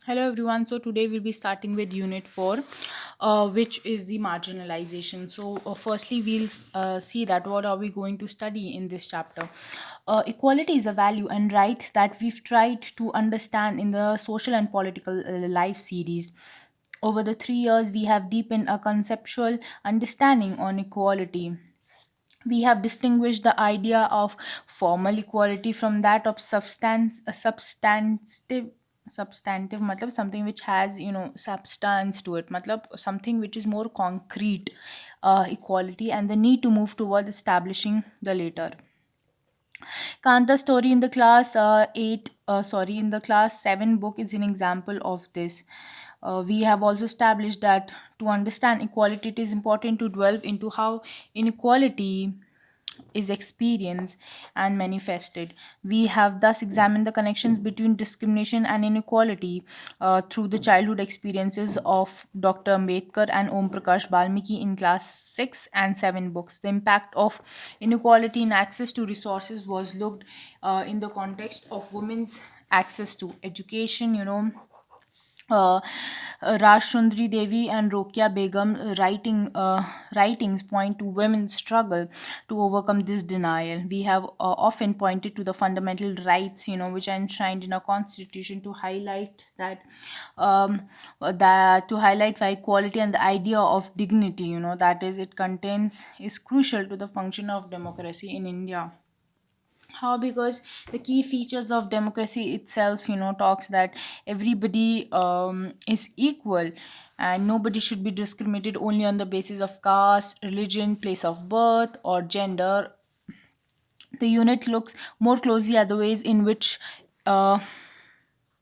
Hello everyone. So today we'll be starting with Unit 4, which is the marginalization. So firstly, we'll see that what are we going to study in this chapter. Equality is a value and right that we've tried to understand in the social and political life series. Over the 3 years, we have deepened a conceptual understanding on equality. We have distinguished the idea of formal equality from that of substantive matlab something which has substance to it, matlab something which is more concrete, equality, and the need to move toward establishing the later. Kanta's story in the class 8 sorry in the class 7 book is an example of this. We have also established that to understand equality, it is important to delve into how inequality is experienced and manifested. We have thus examined the connections between discrimination and inequality through the childhood experiences of Dr. Ambedkar and Om Prakash Balmiki in class 6 and 7 books. The impact of inequality in access to resources was looked in the context of women's access to education, uh, Rashundri Devi and Rokia Begum writings point to women's struggle to overcome this denial. We have often pointed to the fundamental rights, which are enshrined in our constitution to highlight that to highlight why equality and the idea of dignity, that is, it contains is crucial to the function of democracy in India. How? Because the key features of democracy itself, talks that everybody is equal and nobody should be discriminated only on the basis of caste, religion, place of birth, or gender. The unit looks more closely at the ways in which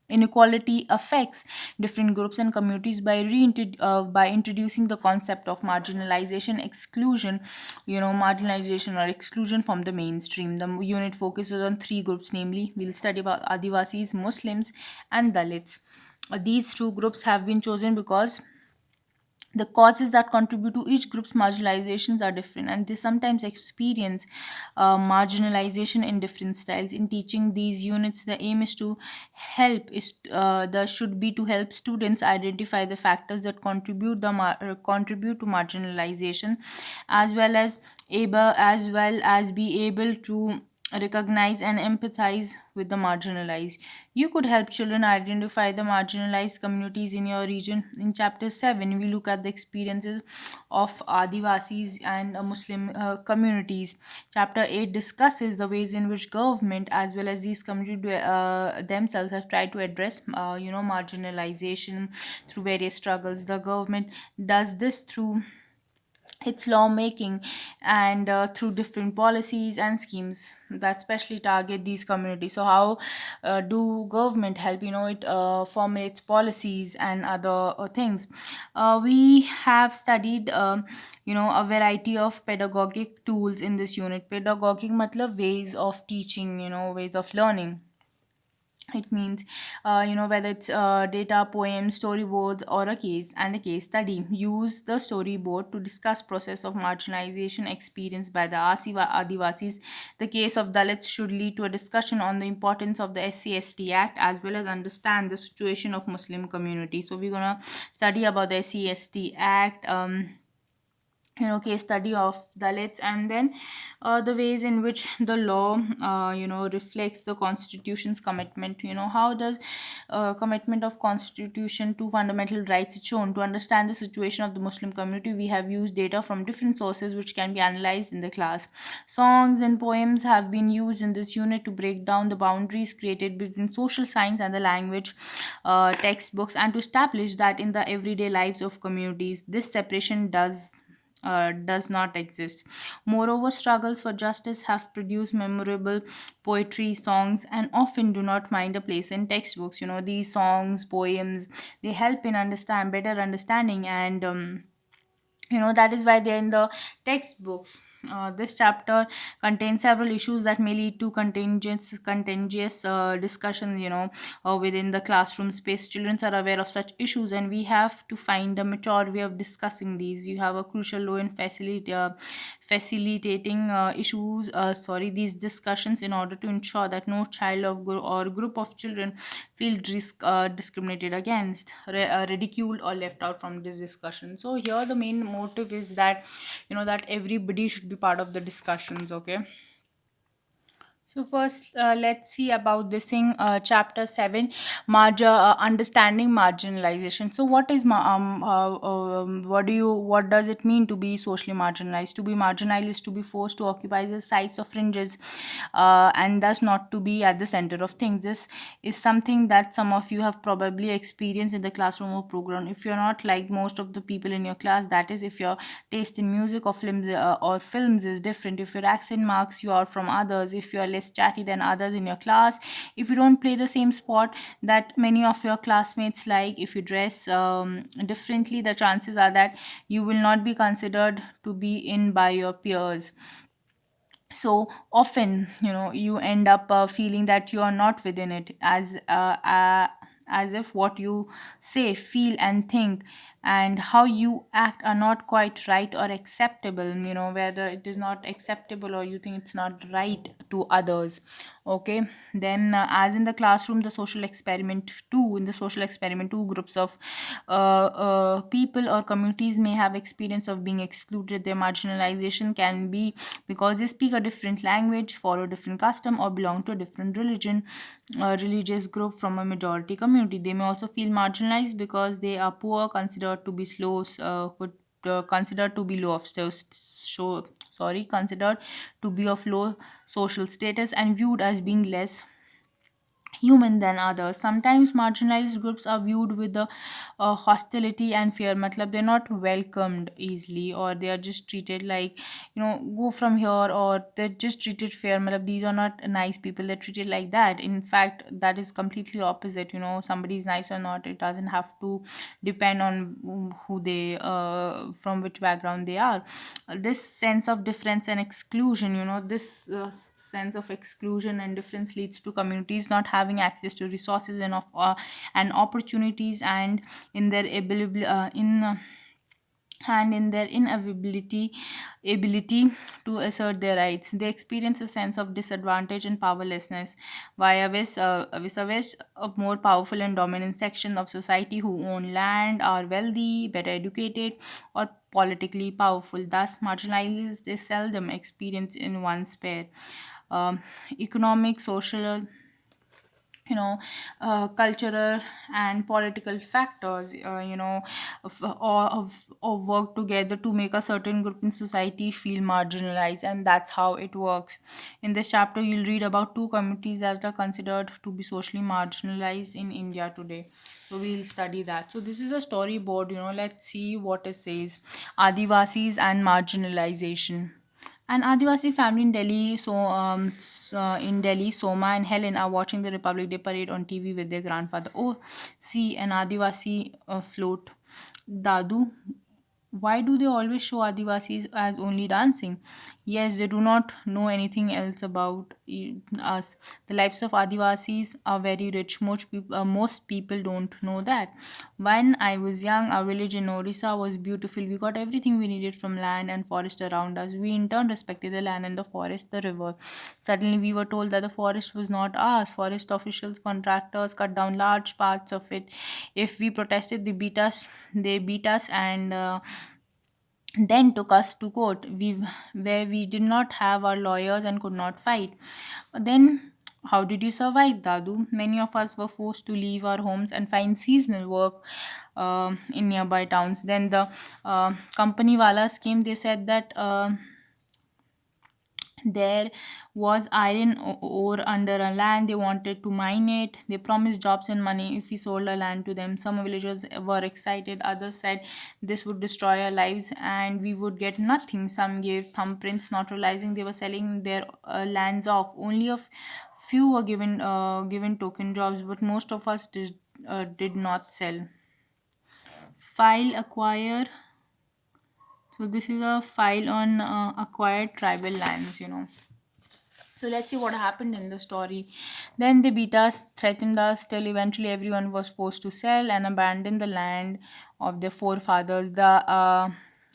inequality affects different groups and communities by introducing the concept of marginalization, exclusion, marginalization or exclusion from the mainstream. The unit focuses on three groups, namely, we'll study about Adivasis, Muslims, and Dalits. These two groups have been chosen because the causes that contribute to each group's marginalizations are different, and they sometimes experience marginalization in different styles. In teaching these units, the aim is to help is the should be to help students identify the factors that contribute to marginalization, as well as be able to recognize and empathize with the marginalized. You could help children identify the marginalized communities in your region. In chapter 7, we look at the experiences of Adivasis and Muslim communities. Chapter 8 discusses the ways in which government as well as these communities themselves have tried to address marginalization through various struggles. The government does this through its lawmaking and through different policies and schemes that specially target these communities. So how do government help? It formulates policies and other things. We have studied a variety of pedagogic tools in this unit. Pedagogic matlab ways of teaching, ways of learning. It means whether it's data, poems, storyboards, or a case study. Use the storyboard to discuss process of marginalization experienced by the Adivasis. The case of Dalits should lead to a discussion on the importance of the SC/ST Act as well as understand the situation of Muslim community. So we're gonna study about the SC/ST Act. Case study of Dalits, and then the ways in which the law reflects the constitution's commitment. How does commitment of constitution to fundamental rights is shown? To understand the situation of the Muslim community, we have used data from different sources which can be analyzed in the class. Songs and poems have been used in this unit to break down the boundaries created between social science and the language textbooks, and to establish that in the everyday lives of communities this separation does not exist. Moreover, struggles for justice have produced memorable poetry, songs, and often do not find a place in textbooks. These songs, poems, they help in better understanding, and that is why they're in the textbooks. This chapter contains several issues that may lead to contentious discussions, within the classroom space. Children are aware of such issues, and we have to find a mature way of discussing these. You have a crucial role in facilitating these discussions in order to ensure that no child or group of children feel discriminated against, ridiculed, or left out from this discussion. So here the main motive is that that everybody should be part of the discussions. Okay. So first, let's see about this thing. Chapter 7, understanding marginalization. So what does it mean to be socially marginalized? To be marginalized is to be forced to occupy the sites of fringes, and thus not to be at the center of things. This is something that some of you have probably experienced in the classroom or program. If you're not like most of the people in your class, that is, if your taste in music or films is different, if your accent marks you out from others, if you are less chatty than others in your class, if you don't play the same sport that many of your classmates like, if you dress differently, the chances are that you will not be considered to be in by your peers. So often you end up feeling that you are not within it, as if what you say, feel, and think, and how you act are not quite right or acceptable, whether it is not acceptable or you think it's not right to others. Okay. Then as in the classroom, the social experiment too in the social experiment, two groups of people or communities may have experience of being excluded. Their marginalization can be because they speak a different language, follow different custom, or belong to a different religious group from a majority community. They may also feel marginalized because they are poor, considered to be considered to be low of considered to be of low social status and viewed as being less human than others. Sometimes marginalized groups are viewed with the hostility and fear. Matlab, they're not welcomed easily, or they are just treated like, go from here, or they're just treated fair. Matlab, these are not nice people, they're treated like that. In fact, that is completely opposite. Somebody is nice or not, it doesn't have to depend on who they from which background they are. This sense of difference and exclusion, this sense of exclusion and difference leads to communities not having access to resources and opportunities, and in their ability and in their ability to assert their rights. They experience a sense of disadvantage and powerlessness vis-a-vis a more powerful and dominant section of society who own land, are wealthy, better educated, or politically powerful. Thus, marginalized they seldom experience in one's pair. Um, Economic, social, cultural and political factors, of work together to make a certain group in society feel marginalized, and that's how it works. In this chapter, you'll read about two communities that are considered to be socially marginalized in India today. So we'll study that. So this is a storyboard. Let's see what it says. Adivasis and marginalization. An Adivasi family in Delhi, in Delhi, Soma and Helen are watching the Republic Day parade on TV with their grandfather. Oh, see an Adivasi float. Dadu, why do they always show Adivasis as only dancing? Yes, they do not know anything else about us. The lives of Adivasis are very rich. Most people don't know that. When I was young, our village in Orissa was beautiful. We got everything we needed from land and forest around us. We in turn respected the land and the forest, the river. Suddenly, we were told that the forest was not ours. Forest officials, contractors cut down large parts of it. If we protested, they beat us. And then took us to court, where we did not have our lawyers and could not fight. Then, how did you survive, Dadu? Many of us were forced to leave our homes and find seasonal work in nearby towns. Then the company walas came. They said that there was ore under a land. They wanted to mine it. They promised jobs and money if we sold our land to them. Some villagers were excited, others said this would destroy our lives and we would get nothing. Some gave thumbprints, not realizing they were selling their lands off. Only few were given token jobs, but most of us did not sell. File acquire. So this is a file on acquired tribal lands. So let's see what happened in the story. Then they beat us, threatened us, till eventually everyone was forced to sell and abandon the land of their forefathers.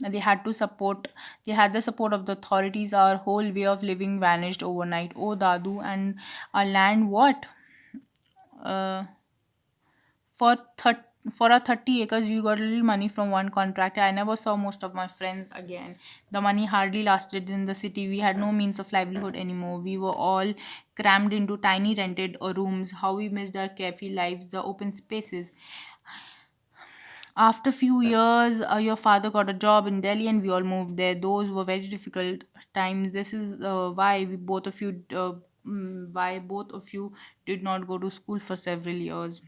They had to support, they had the support of the authorities. Our whole way of living vanished overnight. Oh, Dadu, and our land, what? Uh, for thir- for our 30 acres, we got a little money from one contractor. I never saw most of my friends again. The money hardly lasted in the city. We had no means of livelihood anymore. We were all crammed into tiny rented rooms. How we missed our carefree lives, the open spaces. After few years, your father got a job in Delhi, and we all moved there. Those were very difficult times. This is why both of you did not go to school for several years.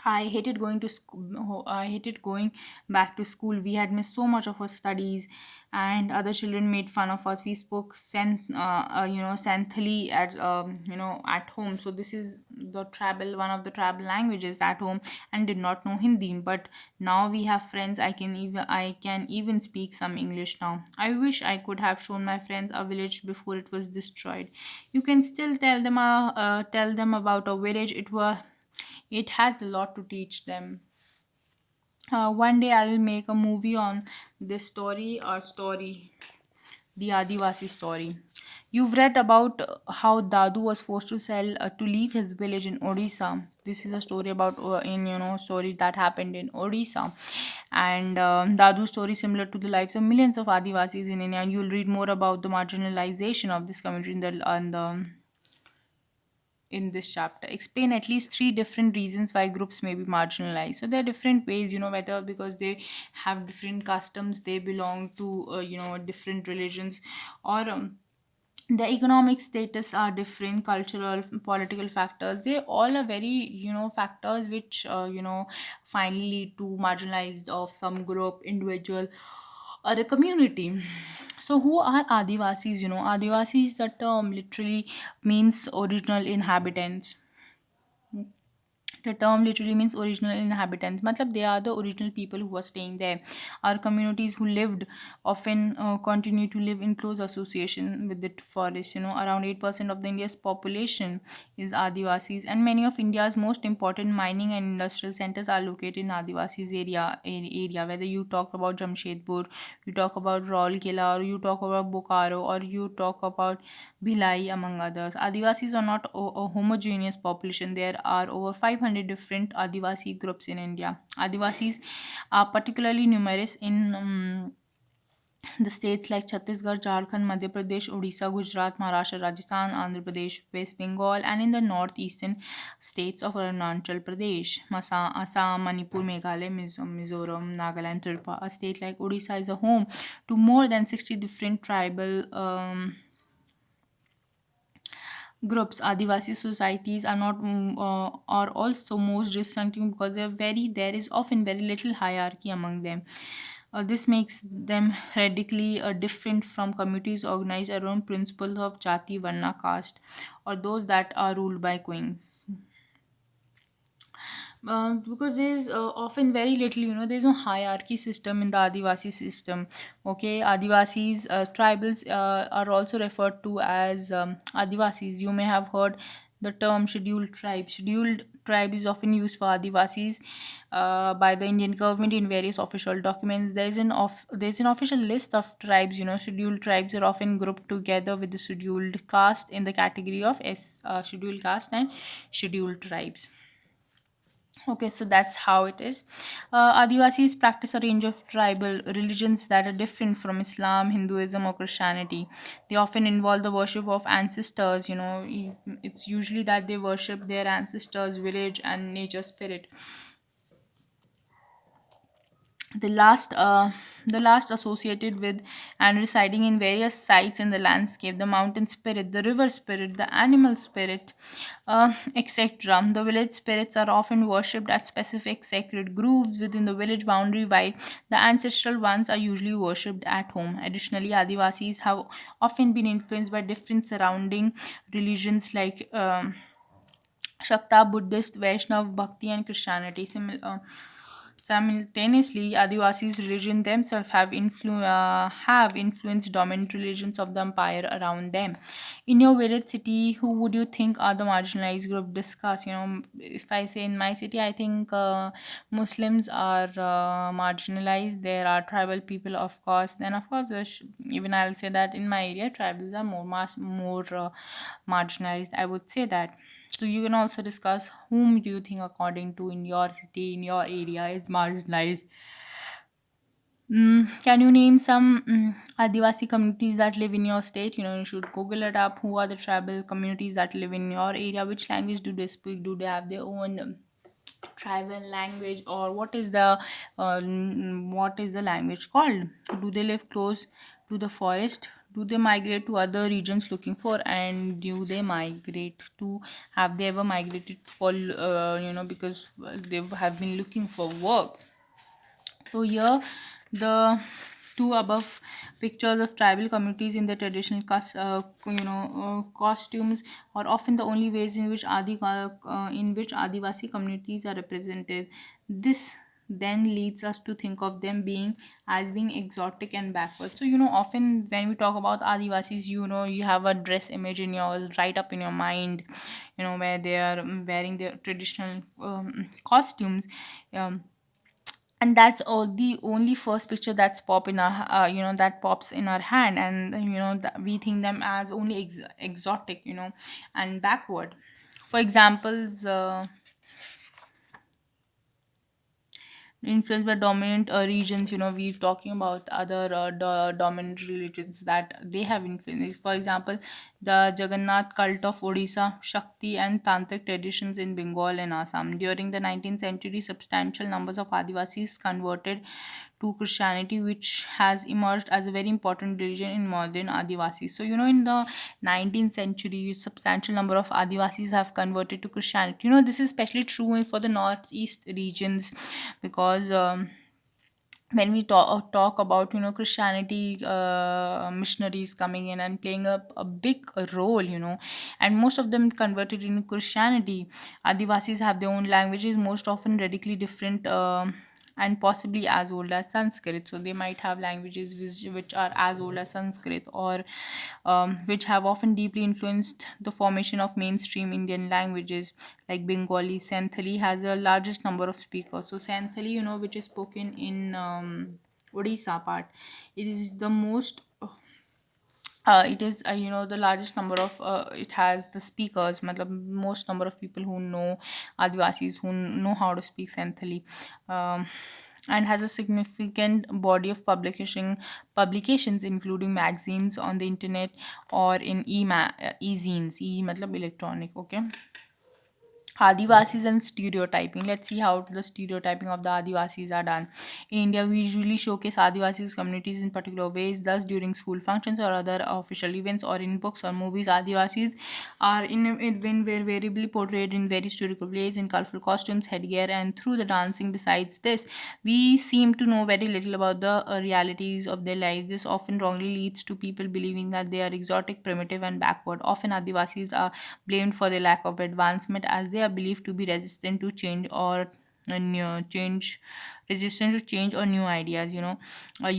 I hated going to school. I hated going back to school. We had missed so much of our studies, and other children made fun of us. We spoke Santhali at home. So this is the tribal one of the tribal languages at home, and did not know Hindi. But now we have friends. I can even speak some English now. I wish I could have shown my friends a village before it was destroyed. You can still tell them about a village. It has a lot to teach them. One day I'll make a movie on this story, the Adivasi story. You've read about how Dadu was forced to to leave his village in Odisha. This is a story about story that happened in Odisha, and Dadu's story similar to the lives of millions of Adivasis in India. And you'll read more about the marginalization of this community in this chapter. Explain at least three different reasons why groups may be marginalized. So there are different ways, whether because they have different customs, they belong to different religions, or the economic status are different, cultural, political factors. They all are very factors which finally lead to marginalized of some group, individual, or a community. So who are Adivasis? Adivasis, the term literally means original inhabitants. The term literally means original inhabitants. Matlab, they are the original people who were staying there. Our communities who lived often continue to live in close association with the forest. Around 8% of the India's population is Adivasis, and many of India's most important mining and industrial centers are located in Adivasis area. Whether you talk about Jamshedpur, you talk about Rourkela, or you talk about Bokaro, or you talk about Bhilai, among others. Adivasis are not a homogeneous population. There are over 500 different Adivasi groups in India. Adivasis are particularly numerous in the states like Chhattisgarh, Jharkhand, Madhya Pradesh, Odisha, Gujarat, Maharashtra, Rajasthan, Andhra Pradesh, West Bengal, and in the northeastern states of Arunachal Pradesh, Assam, Manipur, Meghalaya, Mizoram, Nagaland, Tripura. A state like Odisha is a home to more than 60 different tribal groups. Adivasi societies are also most distinctive because there is often very little hierarchy among them. This makes them radically different from communities organized around principles of jati, varna, caste, or those that are ruled by queens. Because there's often very little, there's no hierarchy system in the Adivasi system. Okay, Adivasis, tribals are also referred to as Adivasis. You may have heard the term scheduled tribe. Scheduled tribe is often used for Adivasis by the Indian government in various official documents. There's an official list of tribes. Scheduled tribes are often grouped together with the scheduled caste in the category of scheduled caste and scheduled tribes. Okay, so that's how it is. Adivasis practice a range of tribal religions that are different from Islam, Hinduism, or Christianity. They often involve the worship of ancestors. It's usually that they worship their ancestors, village, and nature spirit. the last uh, the last associated with and residing in various sites in the landscape: the mountain spirit, the river spirit, the animal spirit, etc. The village spirits are often worshipped at specific sacred groves within the village boundary, while the ancestral ones are usually worshipped at home. Additionally, Adivasis have often been influenced by different surrounding religions like Shakta, Buddhist, Vaishnav, Bhakti, and Christianity. Simultaneously, Adivasis' religion themselves have influenced dominant religions of the empire around them. In your village city, who would you think are the marginalized group discussed? If I say in my city, I think Muslims are marginalized. There are tribal people, of course. Then, of course, even I'll say that in my area, tribals are more marginalized. I would say that. So you can also discuss whom do you think, according to in your city, in your area, is marginalized. Can you name some Adivasi communities that live in your state? You should Google it up. Who are the tribal communities that live in your area? Which language do they speak? Do they have their own tribal language, or what is the language called? Do they live close to the forest? Do they migrate to other regions looking for? And do they migrate to? Have they ever migrated for? Because they have been looking for work. So here, the two above pictures of tribal communities in the traditional costumes are often the only ways in which Adivasi communities are represented. This then leads us to think of them being exotic and backward. So often when we talk about Adivasis, you have a dress image in your right up in your mind, where they are wearing their traditional costumes. And that's all the only first picture that's pop in our that pops in our hand, and we think them as only exotic, and backward. For examples, influenced by dominant regions. We're talking about other dominant religions that they have influenced. For example, the Jagannath cult of Odisha, Shakti and Tantric traditions in Bengal and Assam. During the 19th century, substantial numbers of Adivasis converted to Christianity, which has emerged as a very important religion in modern Adivasis. So, in the 19th century, substantial number of Adivasis have converted to Christianity. This is especially true for the northeast regions, because when we talk about Christianity missionaries coming in and playing a big role, and most of them converted into Christianity. Adivasis have their own languages, most often radically different, and possibly as old as Sanskrit. So they might have languages which are as old as Sanskrit, or which have often deeply influenced the formation of mainstream Indian languages like Bengali. Santhali has the largest number of speakers. So Santhali, which is spoken in Odisha part, it is the most. It is the largest number of it has the speakers, matlab, most number of people who know Adivasis, who know how to speak Santhali, um, and has a significant body of publications, including magazines on the internet or in e-zines. Matlab electronic, okay. Adivasis and stereotyping. Let's see how the stereotyping of the Adivasis are done. In India, we usually showcase Adivasis communities in particular ways. Thus, during school functions or other official events, or in books or movies, Adivasis are invariably portrayed in very historical ways, in colorful costumes, headgear, and through the dancing. Besides this, we seem to know very little about the realities of their lives. This often wrongly leads to people believing that they are exotic, primitive, and backward. Often, Adivasis are blamed for their lack of advancement, as they are believed to be resistant to change or new change resistant to change or new ideas. You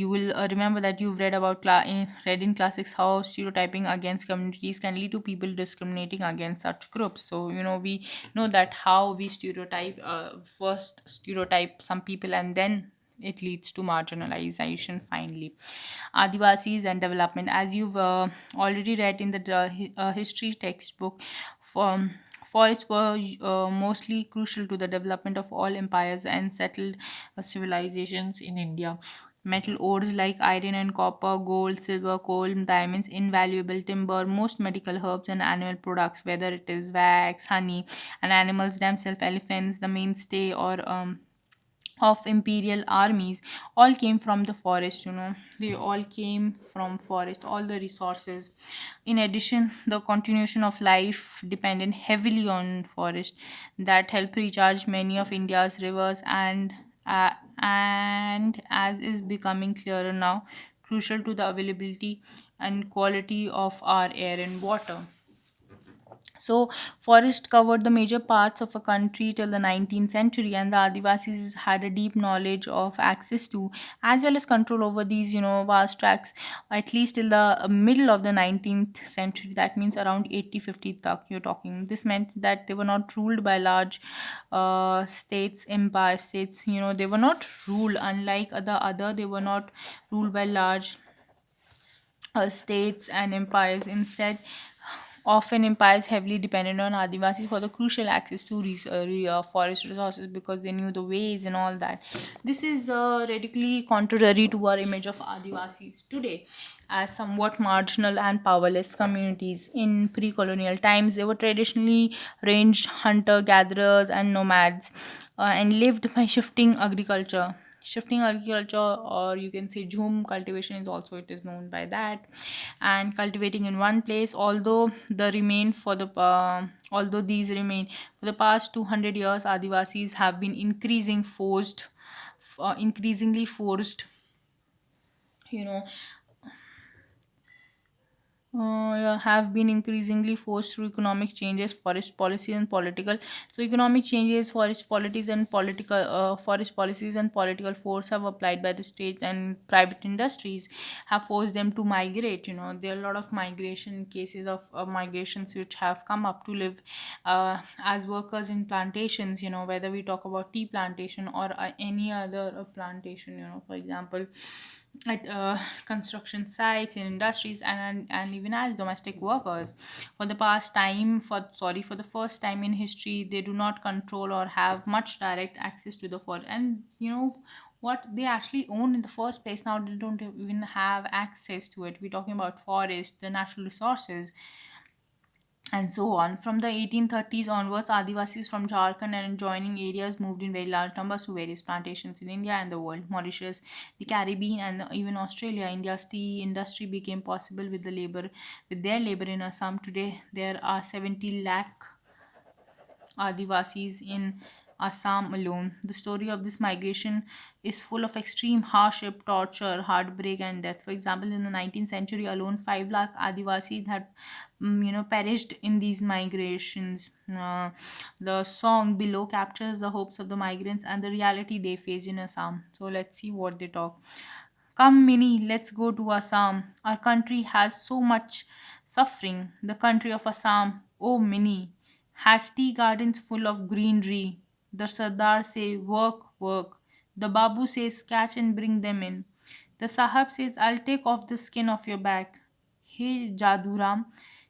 will remember that you've read in classics how stereotyping against communities can lead to people discriminating against such groups. So we know that how we first stereotype some people, and then it leads to marginalization finally. Adivasis and development. As you've already read in the history textbook, from forests were mostly crucial to the development of all empires and settled civilizations in India. Metal ores like iron and copper, gold, silver, coal, diamonds, invaluable timber, most medical herbs and animal products, whether it is wax, honey, and animals themselves, elephants, the mainstay or of imperial armies, all came from the forest. They all came from forest, all the resources. In addition, the continuation of life depended heavily on forest that help recharge many of India's rivers, and as is becoming clearer now, crucial to the availability and quality of our air and water. So, forest covered the major parts of a country till the 19th century, and the Adivasis had a deep knowledge of access to, as well as control over these, vast tracts, at least till the middle of the 19th century. That means around 8050 tak you're talking. This meant that they were not ruled by large states, empire states. They were not ruled, unlike the other, they were not ruled by large states and empires. Instead, often empires heavily depended on Adivasis for the crucial access to forest resources because they knew the ways and all that. This is radically contrary to our image of Adivasis today as somewhat marginal and powerless communities. In pre colonial times, they were traditionally ranged hunter gatherers and nomads and lived by shifting agriculture, or you can say jhum cultivation is also, it is known by that, and cultivating in one place. Although these remain for the past 200 years, Adivasis have been increasingly forced, you know yeah, have been increasingly forced through economic changes, forest policy and political. So economic changes, forest policies and political force have applied by the state and private industries have forced them to migrate. There are a lot of migration cases of migrations which have come up to live as workers in plantations. Whether we talk about tea plantation or any other plantation. For example, at construction sites in industries, and even as domestic workers. For the first time in history, they do not control or have much direct access to the forest, and what they actually own in the first place. Now they don't even have access to it. We're talking about forest, the natural resources, and so on. From the 1830s onwards, Adivasis from Jharkhand and adjoining areas moved in very large numbers to various plantations in India and the world. Mauritius, the Caribbean, and even Australia. India's tea industry became possible with their labor in Assam. Today, there are 70 lakh Adivasis in Assam alone. The story of this migration is full of extreme hardship, torture, heartbreak, and death. For example, in the 19th century alone, 5 lakh Adivasis had perished in these migrations. The song below captures the hopes of the migrants and the reality they face in Assam. So let's see what they talk. Come, Minnie, let's go to Assam. Our country has so much suffering. The country of Assam, oh Minnie, has tea gardens full of greenery. The Sardar say, work, work. The Babu says, catch and bring them in. The Sahab says, I'll take off the skin of your back. Hey, Jaduram,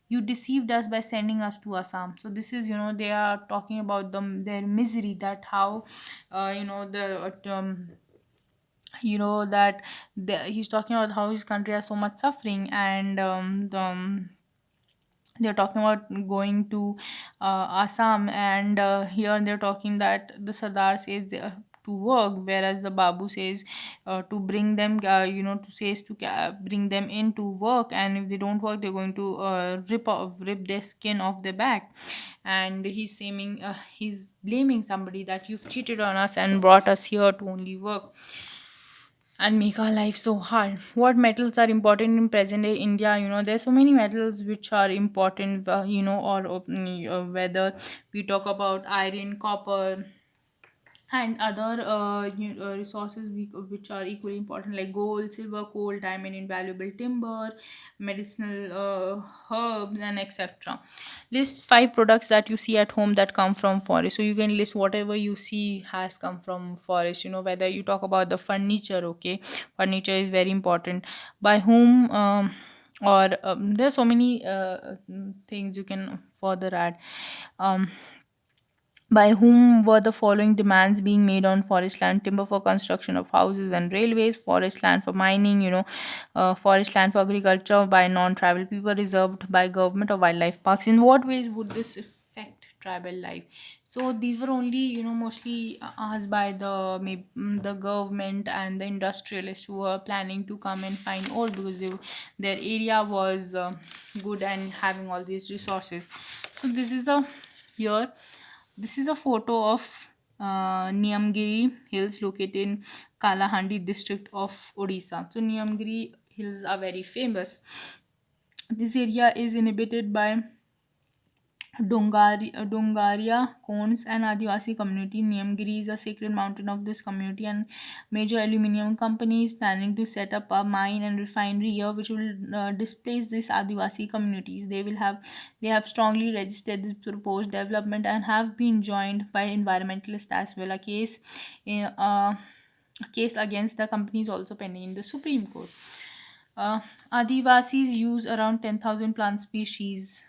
you deceived us by sending us to Assam. So this is, they are talking about their misery, that how, that he's talking about how his country has so much suffering, and they're talking about going to Assam, and here they're talking that the Sardar says to work, whereas the Babu says to bring them, bring them in to work, and if they don't work, they're going to rip their skin off their back. And he's blaming somebody that you've cheated on us and brought us here to only work and make our life so hard. What metals are important in present day India? There's so many metals which are important, whether we talk about iron, copper, and other resources which are equally important, like gold, silver, coal, diamond, invaluable timber, medicinal herbs, and etc. List 5 products that you see at home that come from forest. So you can list whatever you see has come from forest. Whether you talk about the furniture, okay, furniture is very important. By whom, or there's so many things you can further add. um, by whom were the following demands being made on forest land? Timber for construction of houses and railways, forest land for mining, forest land for agriculture by non-tribal people, reserved by government or wildlife parks. In what ways would this affect tribal life? So these were only, mostly asked by the government and the industrialists who were planning to come and find ore, because their area was good and having all these resources. So here this is a photo of Niyamgiri Hills located in Kalahandi district of Odisha. So Niyamgiri Hills are very famous. This area is inhabited by Dongaria, Kons, and Adivasi community. Niyamgiri is a sacred mountain of this community, and major aluminium company is planning to set up a mine and refinery here, which will displace these Adivasi communities. They have strongly registered this proposed development and have been joined by environmentalists as well. A case against the company is also pending in the Supreme Court. Uh, Adivasis use around 10,000 plant species.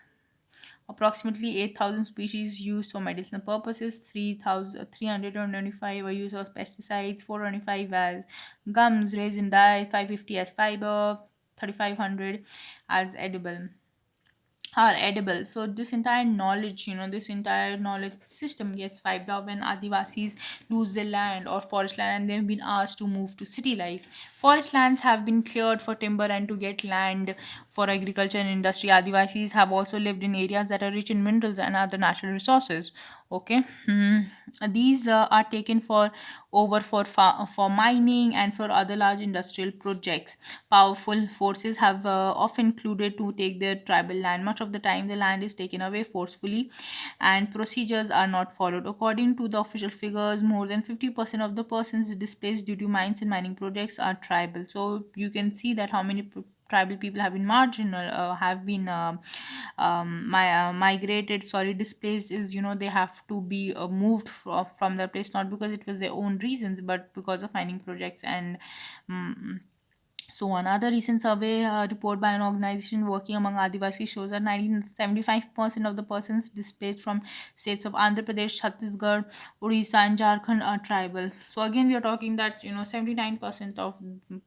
Approximately 8,000 species used for medicinal purposes, 3,325 are used as pesticides, 425 as gums, resin dyes, 550 as fiber, 3,500 as edible. So this entire knowledge system gets wiped out when Adivasis lose their land or forest land and they've been asked to move to city life. Forest lands have been cleared for timber and to get land for agriculture and industry. Adivasis have also lived in areas that are rich in minerals and other natural resources. Okay. These are taken for mining and for other large industrial projects. Powerful forces have often included to take their tribal land. Much of the time, the land is taken away forcefully, and procedures are not followed. According to the official figures, more than 50% of the persons displaced due to mines and mining projects are tribal. So you can see that how many tribal people have been migrated, sorry, displaced, is they have to be moved from their place, not because it was their own reasons but because of mining projects and mm so another recent survey report by an organization working among Adivasi shows that 1975% of the persons displaced from states of Andhra Pradesh, Chhattisgarh, Odisha, and Jharkhand are tribal. So again, we are talking that 79% of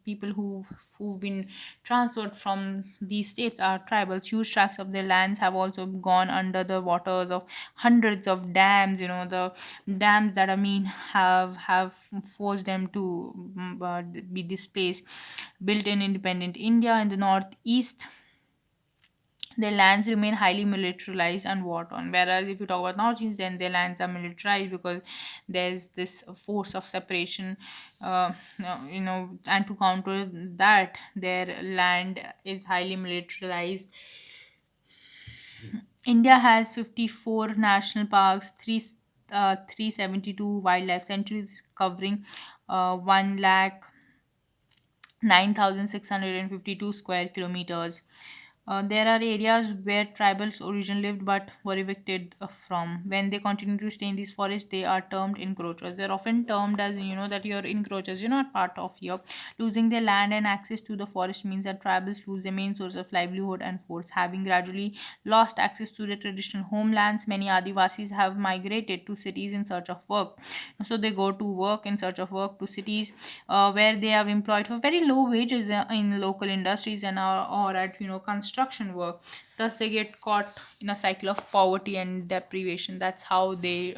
people who've been transferred from these states are tribals. Huge tracts of their lands have also gone under the waters of hundreds of dams. The dams that have forced them to be displaced. Built in independent India in the northeast, their lands remain highly militarized and war torn. Whereas if you talk about northeast, then their lands are militarized because there's this force of separation, and to counter that, their land is highly militarized. India has 54 national parks, 372 wildlife sanctuaries covering 1 lakh 9,652 square kilometers. There are areas where tribals originally lived but were evicted from. When they continue to stay in these forests, they are termed encroachers. They're often termed as that you're encroachers, you're not part of here. Losing their land and access to the forest means that tribals lose their main source of livelihood and force. Having gradually lost access to their traditional homelands, many Adivasis have migrated to cities in search of work. So they go to work in search of work to cities where they are employed for very low wages in local industries and or at construction work. Thus they get caught in a cycle of poverty and deprivation. That's how the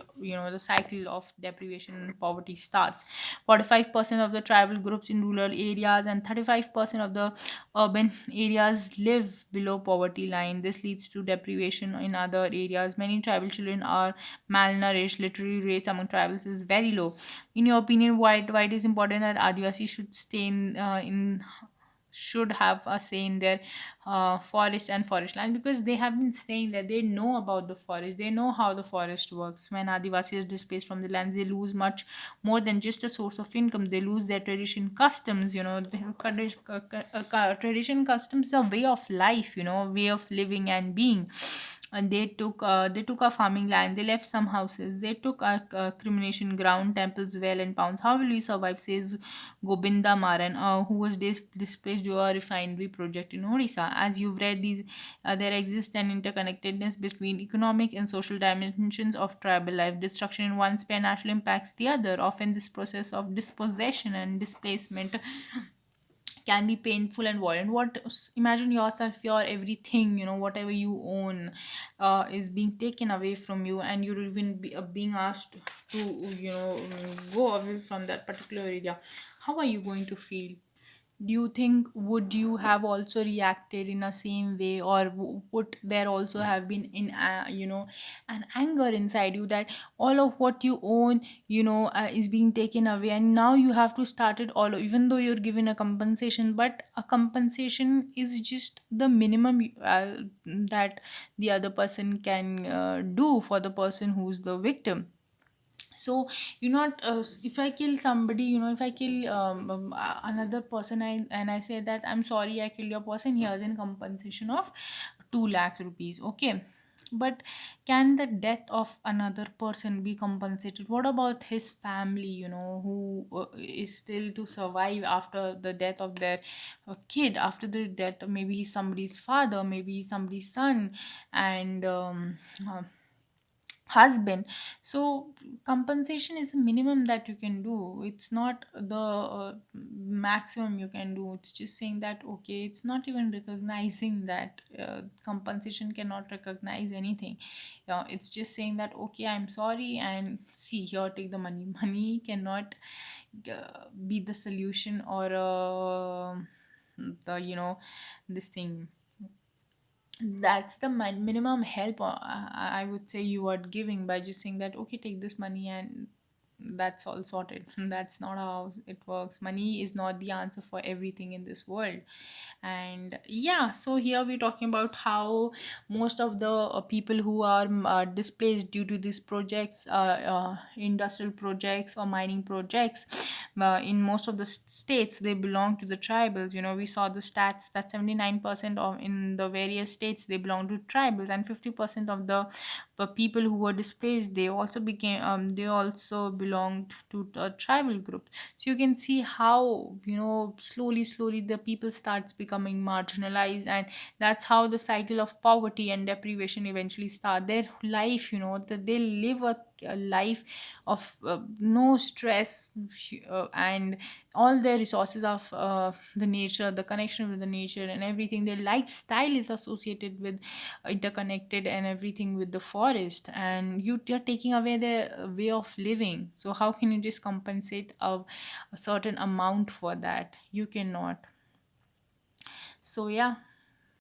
cycle of deprivation and poverty starts. 45% of the tribal groups in rural areas and 35% of the urban areas live below poverty line. This leads to deprivation in other areas. Many tribal children are malnourished. Literary rates among tribals is very low. In your opinion, why it is important that Adivasi should stay in should have a say in their forest and forest land? Because they have been staying there, they know about the forest, they know how the forest works. When Adivasi is displaced from the lands, they lose much more than just a source of income. They lose their tradition customs. Tradition customs are way of life, way of living and being. And they took our farming land, they left some houses, they took our crimination ground, temples, well, and pounds. How will we survive, says Gobinda Maran, who was displaced to a refinery project in Odisha. As you've read these, there exists an interconnectedness between economic and social dimensions of tribal life. Destruction in one sphere naturally impacts the other. Often this process of dispossession and displacement can be painful and violent. Imagine yourself, your everything, whatever you own is being taken away from you, and you're even being asked to go away from that particular area. How are you going to feel? Do you think would you have also reacted in a same way, or would there also have been in an anger inside you that all of what you own is being taken away, and now you have to start it all even though you're given a compensation, but a compensation is just the minimum that the other person can do for the person who's the victim. So you not if I kill somebody, if I kill another person, I say that I'm sorry, I killed your person, here's in compensation of 2 lakh rupees, okay. But can the death of another person be compensated? What about his family, who is still to survive after the death of their kid, after the death, maybe he's somebody's father, maybe he's somebody's son, and uh, husband. So compensation is a minimum that you can do, it's not the maximum you can do. It's just saying that okay, it's not even recognizing that compensation cannot recognize anything. It's just saying that okay, I'm sorry, and see here, take the money. Money cannot be the solution, or the this thing. That's the minimum help, I would say, you are giving by just saying that okay, take this money and that's all sorted. That's not how it works. Money is not the answer for everything in this world. And yeah, so here we're talking about how most of the people who are displaced due to these projects, industrial projects or mining projects, in most of the states, they belong to the tribals. We saw the stats that 79% of in the various states, they belong to tribals, and 50% of the people who were displaced, they also belonged to a tribal group. So you can see how slowly the people starts becoming marginalized, and that's how the cycle of poverty and deprivation eventually start their life. That they live a life of no stress, and all their resources of the nature, the connection with the nature and everything, their lifestyle is associated with, interconnected and everything with the forest, and you're taking away their way of living. So how can you just compensate a certain amount for that? You cannot. So yeah.